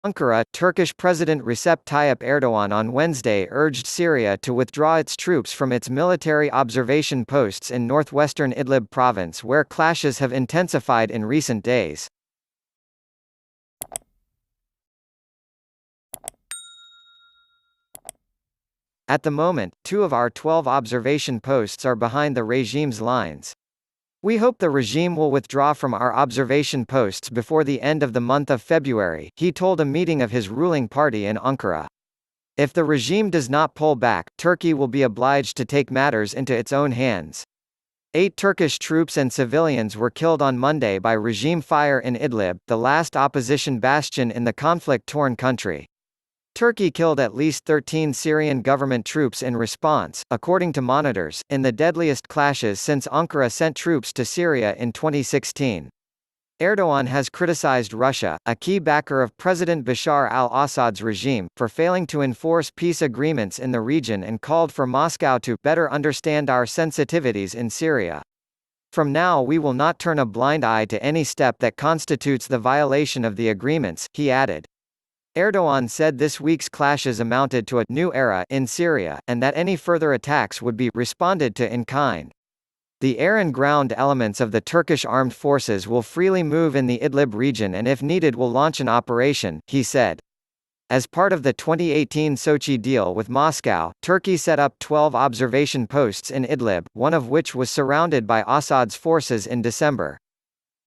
Ankara, Turkish President Recep Tayyip Erdogan on Wednesday urged Syria to withdraw its troops from its military observation posts in northwestern Idlib province where clashes have intensified in recent days. At the moment, 2 of our 12 observation posts are behind the regime's lines. We hope the regime will withdraw from our observation posts before the end of the month of February, he told a meeting of his ruling party in Ankara. If the regime does not pull back, Turkey will be obliged to take matters into its own hands. 8 Turkish troops and civilians were killed on Monday by regime fire in Idlib, the last opposition bastion in the conflict-torn country. Turkey killed at least 13 Syrian government troops in response, according to monitors, in the deadliest clashes since Ankara sent troops to Syria in 2016. Erdogan has criticized Russia, a key backer of President Bashar al-Assad's regime, for failing to enforce peace agreements in the region and called for Moscow to better understand our sensitivities in Syria. From now we will not turn a blind eye to any step that constitutes the violation of the agreements, he added. Erdogan said this week's clashes amounted to a new era in Syria, and that any further attacks would be responded to in kind. The air and ground elements of the Turkish armed forces will freely move in the Idlib region and if needed will launch an operation, he said. As part of the 2018 Sochi deal with Moscow, Turkey set up 12 observation posts in Idlib, one of which was surrounded by Assad's forces in December.